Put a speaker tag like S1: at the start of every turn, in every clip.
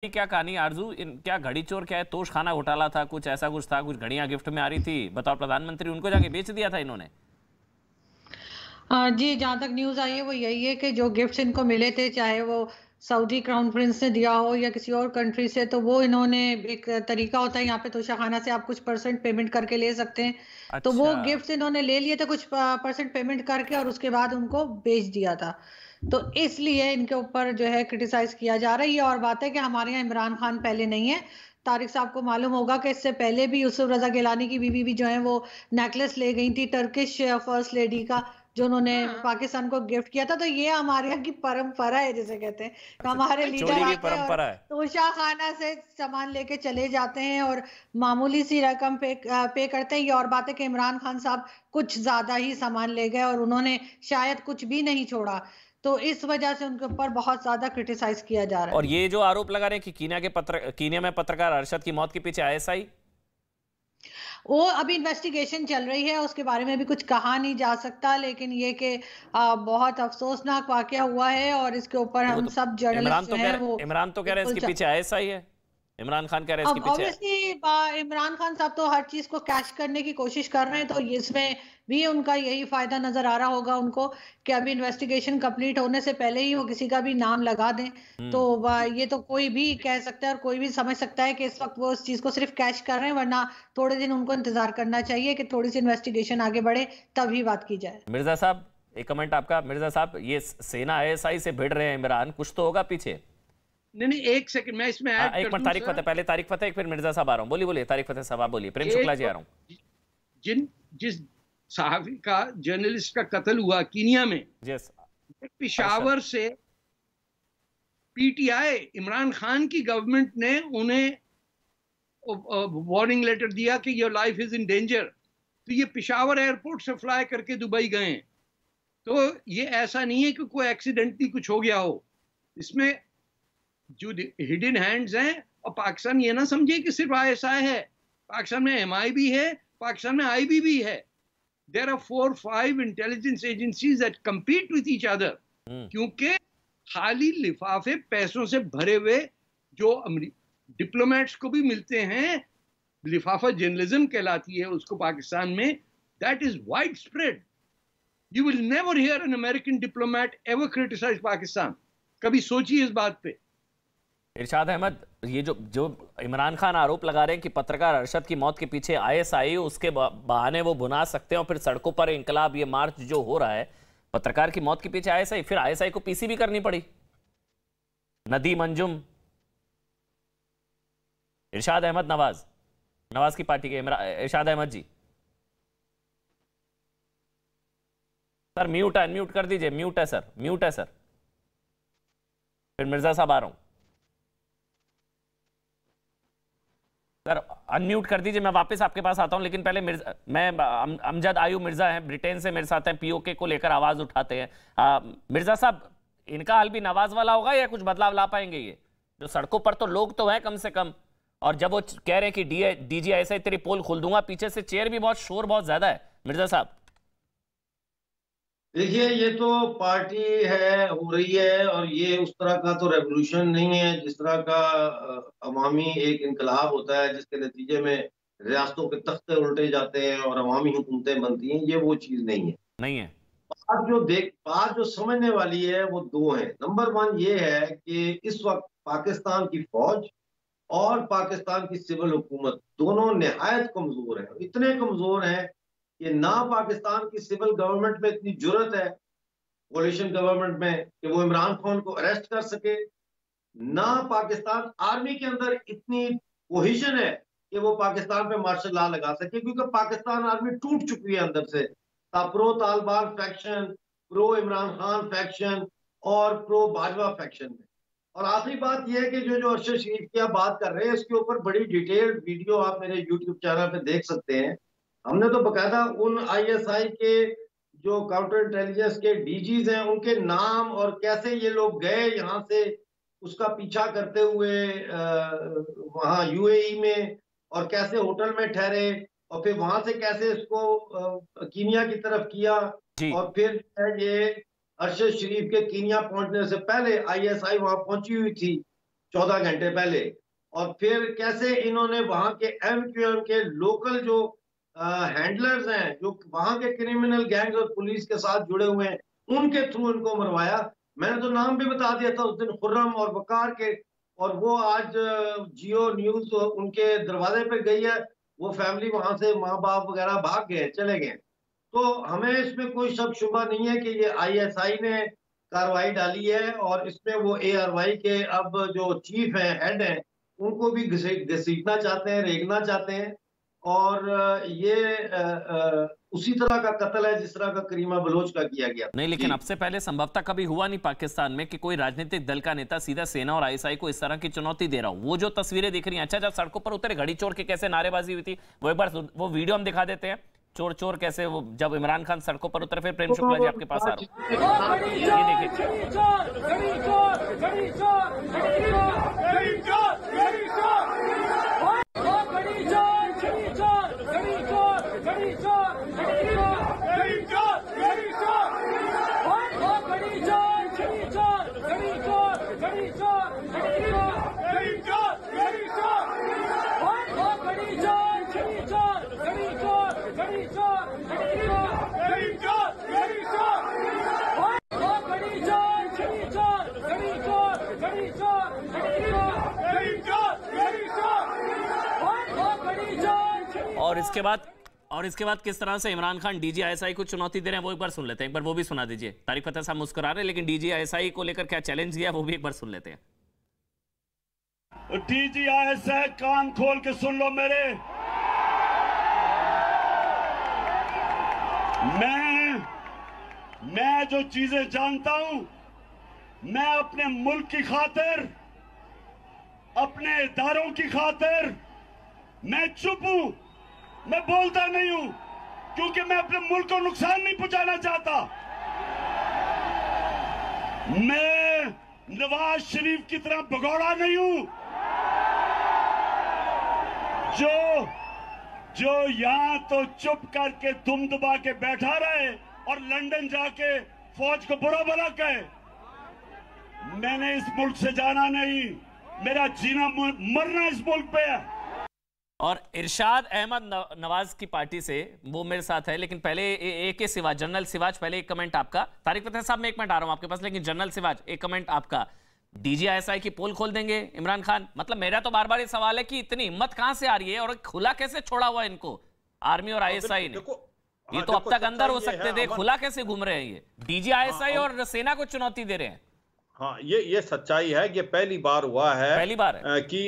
S1: क्या कहानी आरजू, इन क्या घड़ी चोर, क्या है, तोश खाना घोटाला था, कुछ ऐसा कुछ था, कुछ घड़ियां गिफ्ट में आ रही थी, बतौर प्रधानमंत्री उनको जाके बेच दिया था इन्होंने।
S2: जी, जहाँ तक न्यूज़ आई है वो यही है कि जो गिफ्ट्स इनको मिले थे, चाहे वो सऊदी क्राउन प्रिंस ने दिया हो या किसी और कंट्री से, तो वो इन्होंने एक तरीका होता है यहाँ पे तोशाखाना से आप कुछ परसेंट पेमेंट करके ले सकते हैं। तो वो
S1: अच्छा।
S2: गिफ्ट्स इन्होंने ले लिए थे कुछ परसेंट पेमेंट करके और उसके बाद उनको बेच दिया था। तो इसलिए इनके ऊपर जो है क्रिटिसाइज़ किया जा रहा है। ये और बात है कि हमारे यहाँ इमरान खान पहले नहीं है। तारिक साहब को मालूम होगा कि इससे पहले भी यूसुफ रज़ा गिलानी की बीवी भी जो है वो नेकलेस ले गई थी टर्किश फर्स्ट लेडी का, जो उन्होंने पाकिस्तान को गिफ्ट किया था। तो ये हमारे यहाँ की परंपरा है, जिसे कहते हैं। तो
S1: अच्छा,
S2: हमारे लीडर
S1: चोरी की
S2: आते हैं और
S1: परंपरा है।
S2: तोशा खाना से सामान लेके चले जाते हैं और मामूली सी रकम पे करते हैं। ये और बात है कि इमरान खान साहब कुछ ज्यादा ही सामान ले गए और उन्होंने शायद कुछ भी नहीं छोड़ा। तो इस वजह से उनके ऊपर बहुत ज्यादा क्रिटिसाइज किया जा रहा
S1: और
S2: है।
S1: ये जो आरोप लगा रहे हैं कि कीनिया में पत्रकार अरशद की मौत के पीछे आईएसआई।
S2: वो अभी इन्वेस्टिगेशन चल रही है, उसके बारे में भी कुछ कहा नहीं जा सकता, लेकिन ये कि बहुत अफसोसनाक वाकया हुआ है और इसके ऊपर
S1: तो वो
S2: हम
S1: तो
S2: सब जर्नलिस्ट जो हैं वो
S1: इमरान तो कह रहे हैं
S2: बिल्कुल।
S1: इसके पीछे आईएसआई है। इमरान खान कह रहे हैं इसके
S2: अब
S1: पीछे।
S2: ऑब्वियसली इमरान खान साहब तो हर चीज को कैश करने की कोशिश कर रहे हैं, तो इसमें भी उनका यही फायदा नजर आ रहा होगा उनको कि अभी इन्वेस्टिगेशन कंप्लीट होने से पहले ही वो किसी का भी नाम लगा दें। तो
S1: हम्म।
S2: ये तो कोई भी कह सकता है और कोई भी समझ सकता है कि इस वक्त वो इस चीज को सिर्फ कैश कर रहे हैं, वरना थोड़े दिन उनको इंतजार करना चाहिए कि थोड़ी सी इन्वेस्टिगेशन आगे बढ़े, तभी बात की जाए।
S1: मिर्जा साहब, एक कमेंट आपका। मिर्जा साहब, ये सेना आईएसआई से भिड़ रहे हैं इमरान, कुछ तो होगा पीछे।
S3: नहीं नहीं, एक सेकंड मैं इसमें ऐड
S1: एक
S3: कर
S1: मिनट,
S3: दूं
S1: तारिक फतेह,
S3: सर।
S1: पहले तारिक फतेह, फिर मिर्जा साहब आ रहा हूँ। बोलिए बोलिए, तारिक फतेह साहब आप बोलिए, प्रेम शुक्ला
S3: एक
S1: जी आ रहा हूँ।
S3: जिस सहाफी का, जर्नलिस्ट का कत्ल हुआ कीनिया में,
S1: यस। अरशद।
S3: पिशावर से पीटीआई, इमरान खान की गवर्नमेंट ने उन्हें वार्निंग लेटर दिया कि your life is in danger. तो ये पिशावर एयरपोर्ट से फ्लाई करके दुबई गए। तो ये ऐसा नहीं है कि कोई एक्सीडेंटली कुछ हो गया हो, इसमें जो हिडन हैंड्स हैं। और पाकिस्तान ये ना समझे कि सिर्फ आईएसआई है, पाकिस्तान में एमआई भी है, पाकिस्तान में आईबी भी है। There are 4-5 intelligence agencies that compete with each other, क्योंकि खाली लिफाफे पैसों से भरे हुए जो डिप्लोमेट्स को भी मिलते हैं, लिफाफा जर्नलिज्म कहलाती है उसको पाकिस्तान में, that is wide spread. You will never hear an American diplomat ever criticize Pakistan. कभी सोचिए इस बात पे।
S1: इरशाद अहमद, ये जो जो इमरान खान आरोप लगा रहे हैं कि पत्रकार अरशद की मौत के पीछे आईएसआई, उसके बहाने वो बुना सकते हैं और फिर सड़कों पर इंकलाब, ये मार्च जो हो रहा है पत्रकार की मौत के पीछे आईएसआई, फिर आईएसआई को पीसी भी करनी पड़ी। नदीम अंजुम, इरशाद अहमद, नवाज नवाज की पार्टी के इरशाद अहमद जी। सर म्यूट है, अनम्यूट कर दीजिए, म्यूट है सर, म्यूट है सर। फिर मिर्जा साहब आ रहा हूं सर, अनम्यूट कर दीजिए, मैं वापस आपके पास आता हूं। लेकिन पहले मिर्जा, मैं अमजद आयू मिर्जा हैं, ब्रिटेन से मेरे साथ हैं, पीओके को लेकर आवाज उठाते हैं। मिर्जा साहब, इनका हाल भी नवाज वाला होगा या कुछ बदलाव ला पाएंगे? ये जो सड़कों पर तो लोग तो हैं कम से कम, और जब वो कह रहे हैं कि डीजी ऐसे तेरी पोल खोल दूंगा, पीछे से चेयर भी बहुत, शोर बहुत ज्यादा है। मिर्जा साहब
S4: देखिए, ये तो पार्टी है, हो रही है, और ये उस तरह का तो रेवोल्यूशन नहीं है जिस तरह का अवामी एक इनकलाब होता है जिसके नतीजे में रियासतों के तख्ते उल्टे जाते हैं और अवामी हुकूमतें बनती हैं। ये वो चीज नहीं है।
S1: नहीं है।
S4: बात जो समझने वाली है वो दो है। नंबर वन ये है कि इस वक्त पाकिस्तान की फौज और पाकिस्तान की सिविल हुकूमत दोनों निहायत कमजोर है। इतने कमजोर हैं कि ना पाकिस्तान की सिविल गवर्नमेंट में इतनी जुर्रत है, कोalition गवर्नमेंट में, कि वो इमरान खान को अरेस्ट कर सके, ना पाकिस्तान आर्मी के अंदर इतनी कोहिजन है कि वो पाकिस्तान पे मार्शल लॉ लगा सके, क्योंकि पाकिस्तान आर्मी टूट चुकी है अंदर से। Pro Taliban faction, pro Imran Khan faction और प्रो बाजवा फैक्शन में। और आखिरी बात यह है कि जो जो अरशद शरीफ की आप बात कर रहे हैं, इसके ऊपर बड़ी डिटेल्ड वीडियो आप मेरे यूट्यूब चैनल पे देख सकते हैं। हमने तो बकायदा उन आईएसआई के जो काउंटर इंटेलिजेंस के डीजीज हैं, उनके नाम और कैसे ये लोग गए यहाँ से उसका पीछा करते हुए वहाँ यूएई में, और कैसे होटल में ठहरे, और फिर वहां से कैसे इसको कीनिया की तरफ किया,
S1: जी।
S4: और फिर ये अरशद शरीफ के कीनिया पहुंचने से पहले आईएसआई वहां पहुंची हुई थी। 14 घंटे पहले। और फिर कैसे इन्होंने वहां के MQM के लोकल जो हैंडलर्स हैं, जो वहां के क्रिमिनल गैंग और पुलिस के साथ जुड़े हुए हैं, उनके थ्रू इनको मरवाया। मैंने तो नाम भी बता दिया था उस दिन, खुर्रम और वकार के। और वो आज जियो न्यूज उनके दरवाजे पे गई है, वो फैमिली वहां से माँ बाप वगैरह भाग गए, चले गए। तो हमें इसमें कोई शक शुबा नहीं है कि ये ISI ने कार्रवाई डाली है, और इसमें वो ARY के अब जो चीफ हैं, हेड हैं, उनको भी घसीटना चाहते हैं, रेगना चाहते हैं। और ये उसी तरह का कत्ल है जिस तरह का करीमा बलोच का किया गया।
S1: नहीं, लेकिन अब से पहले संभवतः कभी हुआ नहीं पाकिस्तान में कि कोई राजनीतिक दल का नेता सीधा सेना और ISI को इस तरह की चुनौती दे रहा हूं। वो जो तस्वीरें दिख रही हैं, अच्छा जब सड़कों पर उतरे घड़ी चोर के कैसे नारेबाजी हुई थी, वो एक बार वो वीडियो हम दिखा देते हैं। चोर चोर कैसे, वो जब इमरान खान सड़कों पर उतरे। फिर प्रेम शुक्ला जी आपके पास आ रहा हूं, ये देखिए। और इसके बाद किस तरह से इमरान खान DG ISI को चुनौती दे रहे हैं, वो एक बार सुन लेते हैं। एक बार वो भी सुना दीजिए। तारिक फतेह साहब मुस्कुरा रहे हैं, लेकिन DG ISI को लेकर क्या चैलेंज दिया वो भी एक बार सुन लेते हैं।
S5: DG ISI कान खोल के सुन लो मेरे। मैं जो चीजें जानता हूं, मैं अपने मुल्क की खातिर, अपने इदारों की खातिर मैं चुप हूं, मैं बोलता नहीं हूं, क्योंकि मैं अपने मुल्क को नुकसान नहीं पहुंचाना चाहता। मैं नवाज शरीफ की तरह भगोड़ा नहीं हूं, जो यहां तो चुप करके दुम दबा के बैठा रहे और लंदन जाके फौज को बुरा भला कहे। मैंने इस मुल्क से जाना नहीं, मेरा जीना मरना इस मुल्क पे है।
S1: और इरशाद अहमद नवाज की पार्टी से वो मेरे साथ है, लेकिन पहले AK सिवाज, जनरल सिवाज, पहले एक कमेंट आपका। तारिक फतेह साहब मैं एक मिनट आ रहा हूं आपके पास, लेकिन जनरल सिवाज एक कमेंट आपका। DG ISI की पोल खोल देंगे इमरान खान? मतलब मेरा तो बार बार ये सवाल है कि इतनी हिम्मत कहां से आ रही है और खुला कैसे छोड़ा हुआ इनको आर्मी और ISI ने? ये तो अब तक अंदर हो सकते थे, खुला कैसे घूम रहे हैं ये? DG ISI और सेना को चुनौती दे रहे हैं।
S6: हाँ, ये सच्चाई है। ये पहली बार हुआ है,
S1: पहली बार है
S6: कि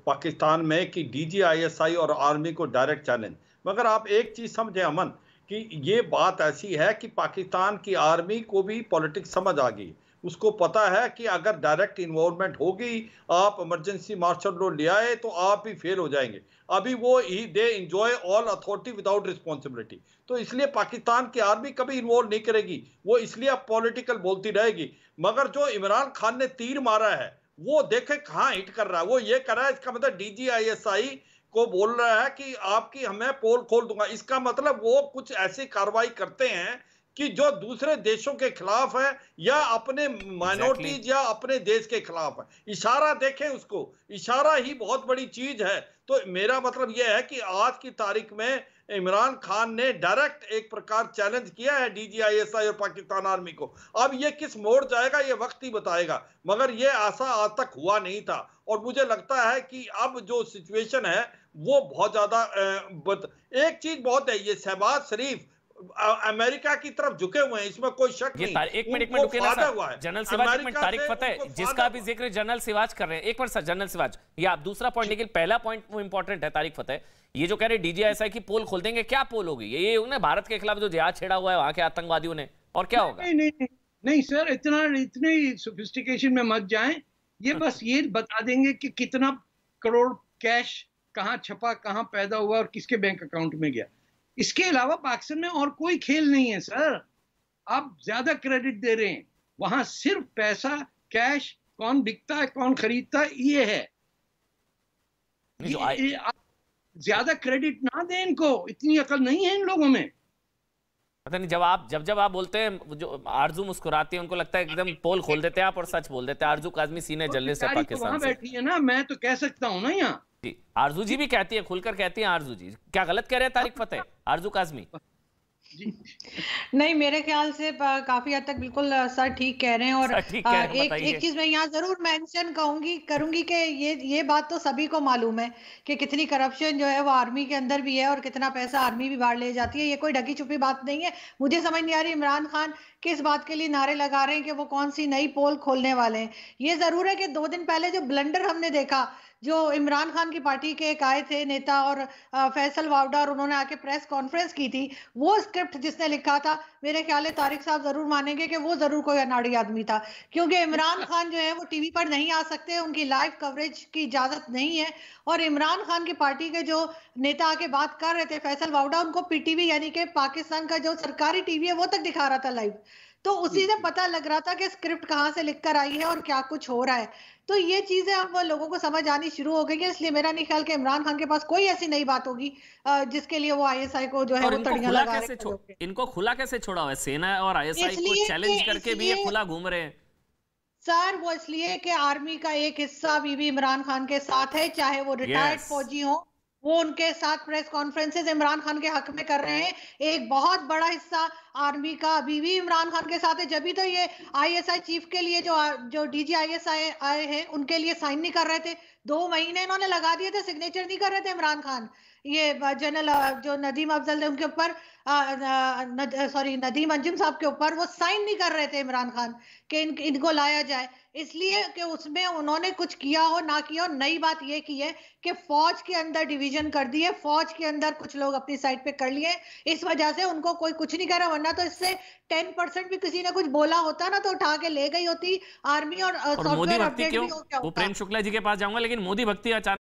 S6: पाकिस्तान में कि DG ISI और आर्मी को डायरेक्ट चैलेंज। मगर आप एक चीज समझे अमन, कि ये बात ऐसी है कि पाकिस्तान की आर्मी को भी पॉलिटिक्स समझ आ गई। उसको पता है कि अगर डायरेक्ट इन्वॉल्वमेंट होगी, आप इमरजेंसी मार्शल लॉ ले आए तो आप ही फेल हो जाएंगे। अभी वो they enjoy all authority without responsibility. तो इसलिए पाकिस्तान की आर्मी कभी इन्वॉल्व नहीं करेगी, वो इसलिए अब पॉलिटिकल बोलती रहेगी। मगर जो इमरान खान ने तीर मारा है वो देखे कहाँ हिट कर रहा है। वो ये कर रहा है, इसका मतलब DG ISI को बोल रहा है कि आपकी हमें पोल खोल दूंगा। इसका मतलब वो कुछ ऐसी कार्रवाई करते हैं कि जो दूसरे देशों के खिलाफ है या अपने माइनॉरिटीज या अपने देश के खिलाफ है। इशारा देखें उसको, इशारा ही बहुत बड़ी चीज है। तो मेरा मतलब यह है कि आज की तारीख में इमरान खान ने डायरेक्ट एक प्रकार चैलेंज किया है DG ISI और पाकिस्तान आर्मी को। अब ये किस मोड़ जाएगा ये वक्त ही बताएगा, मगर ये ऐसा आज तक हुआ नहीं था। और मुझे लगता है कि अब जो सिचुएशन है वो बहुत ज्यादा एक चीज बहुत है, ये शहबाज शरीफ अमेरिका की तरफ झुके हुए हैं, इसमें कोई शक नहीं।
S1: एक मिनट रुकिए सर, जनरल सिवाज, एक मिनट, तारिक फतेह जिसका भी जिक्र जनरल सिवाज कर रहे हैं, एक मिनट सर, जनरल सिवाज ये आप दूसरा पॉइंट, लेकिन पहला पॉइंट वो इंपॉर्टेंट है। तारिक फतेह ये जो कह रहे DG ISI की पोल खोल देंगे, क्या पोल होगी? ये ना भारत के खिलाफ जो जिहाद छेड़ा हुआ है वहां के आतंकवादियों ने, और क्या होगा?
S3: नहीं सर, इतने सोफिस्टिकेशन में मत जाएं। ये बस ये बता देंगे कि कितना करोड़ कैश कहां छपा, कहां पैदा हुआ और किसके बैंक अकाउंट में गया। इसके अलावा पाकिस्तान में और कोई खेल नहीं है सर। आप ज्यादा क्रेडिट दे रहे हैं, वहां सिर्फ पैसा, कैश, कौन बिकता है, कौन खरीदता है, ये है। आप ज्यादा क्रेडिट ना दें इनको, इतनी अकल नहीं है इन लोगों में।
S1: पता नहीं, जब आप बोलते हैं, जो आरजू मुस्कुराती है, उनको लगता है एकदम पोल खोल देते हैं आप और सच बोल देते हैं। आरजू काज़मी सीने जलने से पाकिस्तान से
S3: बैठी है ना, मैं तो कह सकता हूँ ना यहाँ
S1: जी। आरजू जी भी कहती है, खुलकर कहती है आरजू जी। क्या गलत कह रहे हैं तारिक फतेह, आरजू काज़मी?
S2: नहीं, मेरे ख्याल से काफी हद तक बिल्कुल सर ठीक कह रहे हैं। और एक चीज मैं यहाँ जरूर मेंशन करूंगी कि ये बात तो सभी को मालूम है कि कितनी करप्शन जो है वो आर्मी के अंदर भी है और कितना पैसा आर्मी भी बाहर ले जाती है। ये कोई ढकी छुपी बात नहीं है। मुझे समझ नहीं आ रही इमरान खान किस बात के लिए नारे लगा रहे हैं कि वो कौन सी नई पोल खोलने वाले हैं। ये जरूर है कि 2 दिन पहले जो ब्लंडर हमने देखा, जो इमरान खान की पार्टी के एक आए थे नेता और फैसल वावडा, और उन्होंने आके प्रेस कॉन्फ्रेंस की थी, वो स्क्रिप्ट जिसने लिखा था, मेरे ख्याल है तारिक साहब जरूर मानेंगे कि वो जरूर कोई अनाड़ी आदमी था। क्योंकि इमरान खान जो है वो टीवी पर नहीं आ सकते, उनकी लाइव कवरेज की इजाजत नहीं है। और इमरान खान की पार्टी के जो नेता आके बात कर रहे थे फैसल वावडा, उनको पीटीवी यानी कि पाकिस्तान का जो सरकारी टीवी है वो तक दिखा रहा था लाइव। तो उसी से पता लग रहा था कि स्क्रिप्ट कहाँ से लिखकर आई है और क्या कुछ हो रहा है। तो ये चीजें अब लोगों को समझ आनी शुरू हो गई है। इसलिए मेरा नहीं ख्याल कि इमरान खान के पास कोई ऐसी नई बात होगी जिसके लिए वो आईएसआई को जो है वो तड़ियां लगा रहे हैं।
S1: इनको खुला कैसे छोड़ा हुआ है? सेना और आईएसआई को चैलेंज करके भी ये खुला घूम रहे हैं
S2: सर। वो इसलिए कि आर्मी का एक हिस्सा बीबी इमरान खान के साथ है, चाहे वो रिटायर्ड फौजी हो, वो उनके साथ प्रेस कॉन्फ्रेंसेस इमरान खान के हक में कर रहे हैं। एक बहुत बड़ा हिस्सा आर्मी का अभी भी इमरान खान के साथ है। जब भी तो ये आईएसआई चीफ के लिए जो डीजी आईएसआई आए हैं उनके लिए साइन नहीं कर रहे थे। 2 महीने इन्होंने लगा दिए थे, सिग्नेचर नहीं कर रहे थे इमरान खान। ये जनरल जो नदीम अफजल थे उनके ऊपर, नदीम अंजुम साहब के ऊपर वो साइन नहीं कर रहे थे इमरान खान कि इनको लाया जाए, इसलिए कि उसमें उन्होंने कुछ किया हो ना किया हो। नई बात ये की है कि फौज के अंदर डिवीजन कर दी है, फौज के अंदर कुछ लोग अपनी साइड पे कर लिए, इस वजह से उनको कोई कुछ नहीं कर रहा। वरना तो इससे 10% भी किसी ने कुछ बोला होता ना तो उठा के ले गई होती आर्मी। और
S1: मोदी भक्ति क्यों? वो प्रेम शुक्ला जी के पास जाऊंगा, लेकिन मोदी भक्ति अचानक